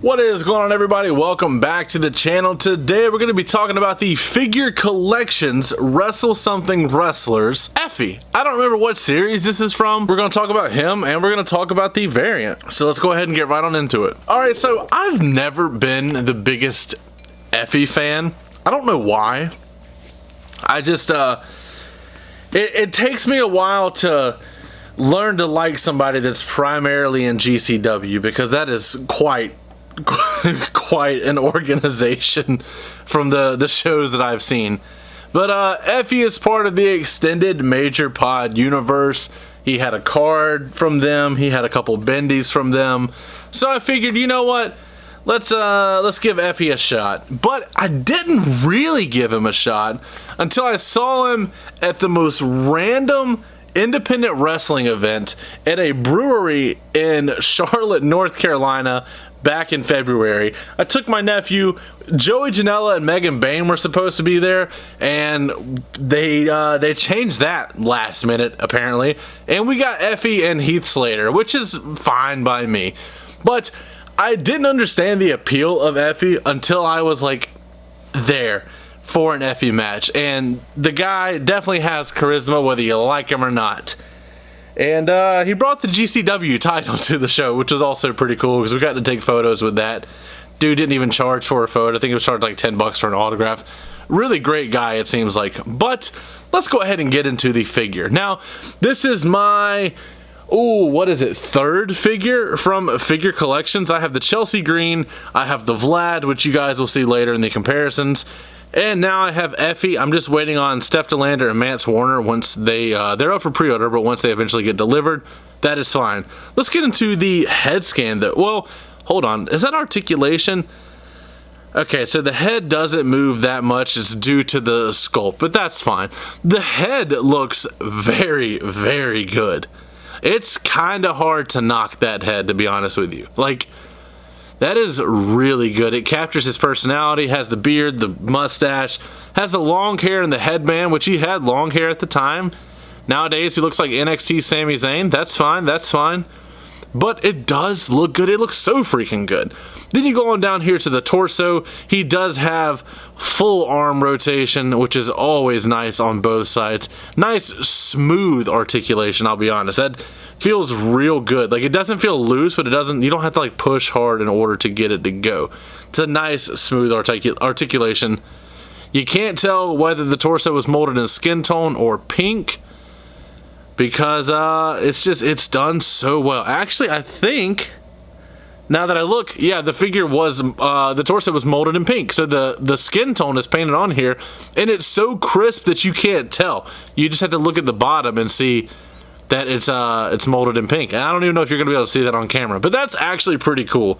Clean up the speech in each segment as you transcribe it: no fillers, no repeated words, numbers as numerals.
What is going on, everybody? Welcome back to the channel. Today we're going to be talking about the figure collections Wrestle Something Wrestlers Effy. I don't remember what series this is from. We're going to talk about him and we're going to talk about the variant. So let's go ahead and get right on into it. Alright, so I've never been the biggest Effy fan. I don't know why. I just, it takes me a while to learn to like somebody that's primarily in GCW, because that is quite an organization from the shows that I've seen. But Effy is part of the extended Major Pod universe. He had a card from them, he had a couple bendies from them, so I figured, you know what, let's give Effy a shot. But I didn't really give him a shot until I saw him at the most random independent wrestling event at a brewery in Charlotte, North Carolina, back in February. I took my nephew. Joey Janela and Megan Bain were supposed to be there, and they changed that last minute apparently, and we got Effy and Heath Slater, which is fine by me. But I didn't understand the appeal of Effy until I was like there for an Effy match, and the guy definitely has charisma whether you like him or not. And he brought the GCW title to the show, which was also pretty cool because we got to take photos with that. Dude didn't even charge for a photo. I think it was charged like $10 for an autograph. Really great guy, it seems like. But let's go ahead and get into the figure. Now, this is my, third figure from Figure Collections. I have the Chelsea Green, I have the Vlad, which you guys will see later in the comparisons. And now I have Effy. I'm just waiting on Steph DeLander and Mance Warner once they're up for pre-order, but once they eventually get delivered, that is fine. Let's get into the head scan though. Well, hold on. Is that articulation? Okay, so the head doesn't move that much. It's due to the sculpt, but that's fine. The head looks very, very good. It's kind of hard to knock that head, to be honest with you. Like, that is really good. It captures his personality, has the beard, the mustache, has the long hair and the headband, which he had long hair at the time. Nowadays, he looks like NXT Sami Zayn. That's fine, that's fine. But it does look good. It looks so freaking good. Then you go on down here to the torso. He does have full arm rotation, which is always nice on both sides. Nice, smooth articulation, I'll be honest. That feels real good. Like, it doesn't feel loose, but you don't have to like push hard in order to get it to go. It's a nice, smooth articulation. You can't tell whether the torso was molded in skin tone or pink, because it's done so well. Actually, I think, now that I look, yeah, the figure was, the torso was molded in pink. So the skin tone is painted on here, and it's so crisp that you can't tell. You just have to look at the bottom and see that it's molded in pink. And I don't even know if you're going to be able to see that on camera, but that's actually pretty cool.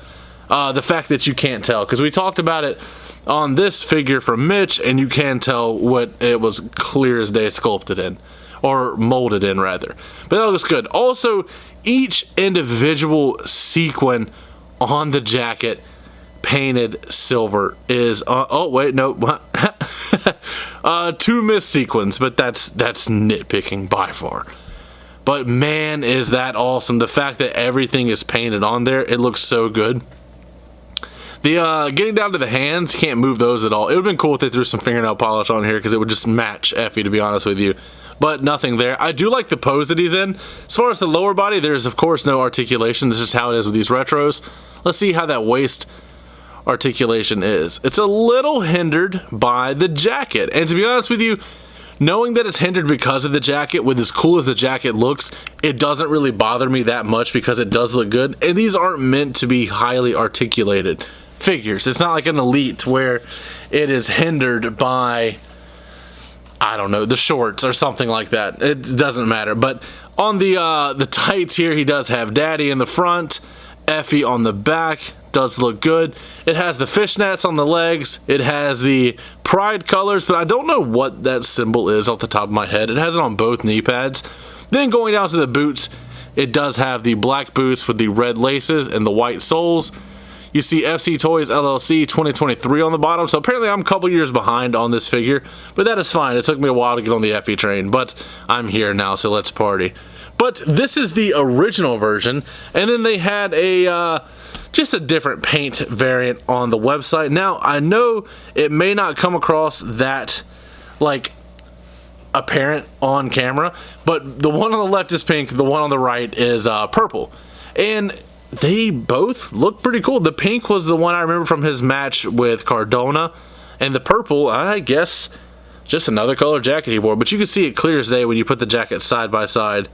The fact that you can't tell, because we talked about it on this figure from Mitch, and you can tell what it was clear as day sculpted in. Or molded in, rather. But that looks good. Also, each individual sequin on the jacket painted silver is oh wait, no, two missed sequins, but that's nitpicking by far. But man, is that awesome. The fact that everything is painted on there, it looks so good. The getting down to the hands, can't move those at all. It would have been cool if they threw some fingernail polish on here, because it would just match Effy, to be honest with you. But nothing there. I do like the pose that he's in. As far as the lower body, there's of course no articulation. This is how it is with these retros. Let's see how that waist articulation is. It's a little hindered by the jacket. And to be honest with you, knowing that it's hindered because of the jacket, with as cool as the jacket looks, it doesn't really bother me that much because it does look good. And these aren't meant to be highly articulated figures. It's not like an Elite where it is hindered by, I don't know, the shorts or something like that. It doesn't matter. But on the tights here, he does have Daddy in the front, Effy on the back. Does look good. It has the fishnets on the legs. It has the pride colors, but I don't know what that symbol is off the top of my head. It has it on both knee pads. Then going down to the boots, it does have the black boots with the red laces and the white soles. You see FC Toys LLC 2023 on the bottom, so apparently I'm a couple years behind on this figure, but that is fine. It took me a while to get on the Effy train, but I'm here now, so let's party. But this is the original version, and then they had a just a different paint variant on the website. Now, I know it may not come across that, like, apparent on camera, but the one on the left is pink, the one on the right is purple, and they both look pretty cool. The pink was the one I remember from his match with Cardona, and the purple, I guess, just another color jacket he wore, but you can see it clear as day when you put the jacket side by side,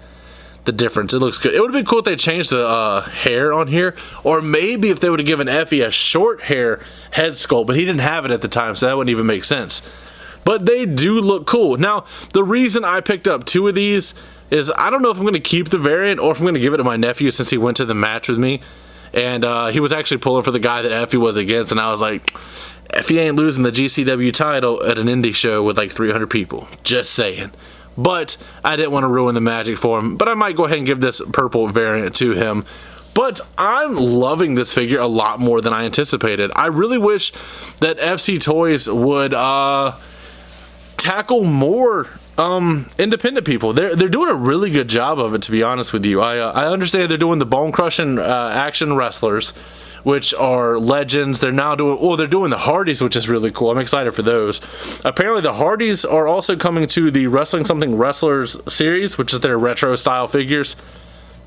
the difference. It looks good. It would have been cool if they changed the hair on here, or maybe if they would have given Effy a short hair head sculpt, but he didn't have it at the time, so that wouldn't even make sense. But they do look cool. Now, the reason I picked up 2 of these is I don't know if I'm going to keep the variant or if I'm going to give it to my nephew, since he went to the match with me. And he was actually pulling for the guy that Effy was against. And I was like, Effy ain't losing the GCW title at an indie show with like 300 people. Just saying. But I didn't want to ruin the magic for him. But I might go ahead and give this purple variant to him. But I'm loving this figure a lot more than I anticipated. I really wish that FC Toys would tackle more independent people. They're doing a really good job of it, to be honest with you. I understand they're doing the bone crushing action wrestlers, which are legends. They're now doing, well, they're doing the Hardys, which is really cool. I'm excited for those. Apparently the Hardys are also coming to the Wrestling Something Wrestlers series, which is their retro style figures.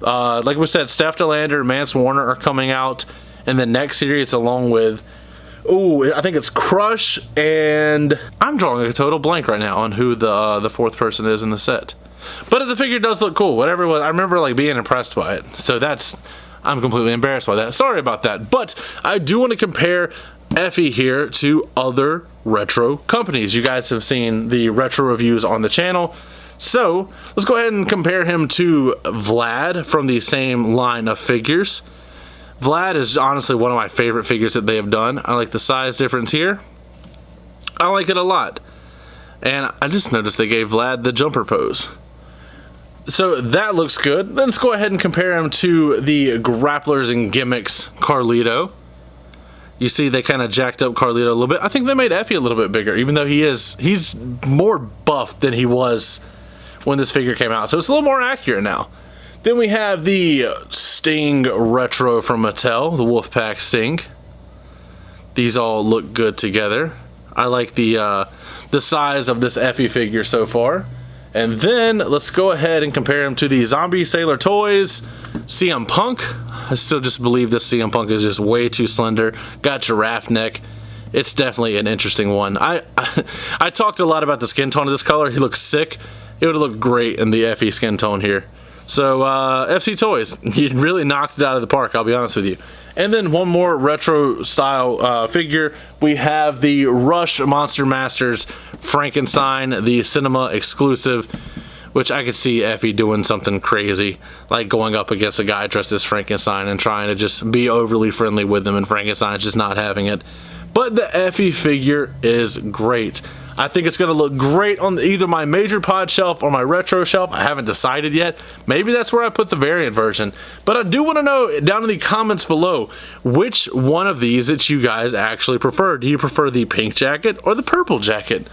Like we said, Steph DeLander and Mance Warner are coming out in the next series, along with, oh, I think it's Crush, and I'm drawing a total blank right now on who the fourth person is in the set. But the figure does look cool. Whatever it was, I remember like being impressed by it. So I'm completely embarrassed by that. Sorry about that. But I do want to compare Effy here to other retro companies. You guys have seen the retro reviews on the channel. So let's go ahead and compare him to Vlad from the same line of figures. Vlad is honestly one of my favorite figures that they have done. I like the size difference here. I like it a lot. And I just noticed they gave Vlad the jumper pose. So that looks good. Then let's go ahead and compare him to the Grapplers and Gimmicks Carlito. You see they kind of jacked up Carlito a little bit. I think they made Effy a little bit bigger, even though he's more buff than he was when this figure came out. So it's a little more accurate now. Then we have the Sting Retro from Mattel, the Wolfpack Sting. These all look good together. I like the size of this Effy figure so far. And then let's go ahead and compare him to the Zombie Sailor Toys CM Punk. I still just believe this CM Punk is just way too slender. Got giraffe neck. It's definitely an interesting one. I talked a lot about the skin tone of this color. He looks sick. It would have looked great in the Effy skin tone here. So FC Toys, you really knocked it out of the park, I'll be honest with you. And then one more retro style figure. We have the Rush Monster Masters Frankenstein, the cinema exclusive, which I could see Effy doing something crazy, like going up against a guy dressed as Frankenstein and trying to just be overly friendly with him, and Frankenstein's just not having it. But the Effy figure is great. I think it's going to look great on either my major pod shelf or my retro shelf. I haven't decided yet. Maybe that's where I put the variant version. But I do want to know down in the comments below which one of these that you guys actually prefer. Do you prefer the pink jacket or the purple jacket?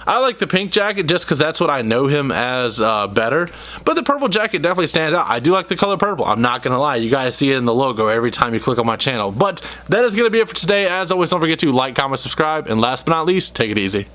I like the pink jacket just because that's what I know him as better. But the purple jacket definitely stands out. I do like the color purple. I'm not going to lie. You guys see it in the logo every time you click on my channel. But that is going to be it for today. As always, don't forget to like, comment, subscribe. And last but not least, take it easy.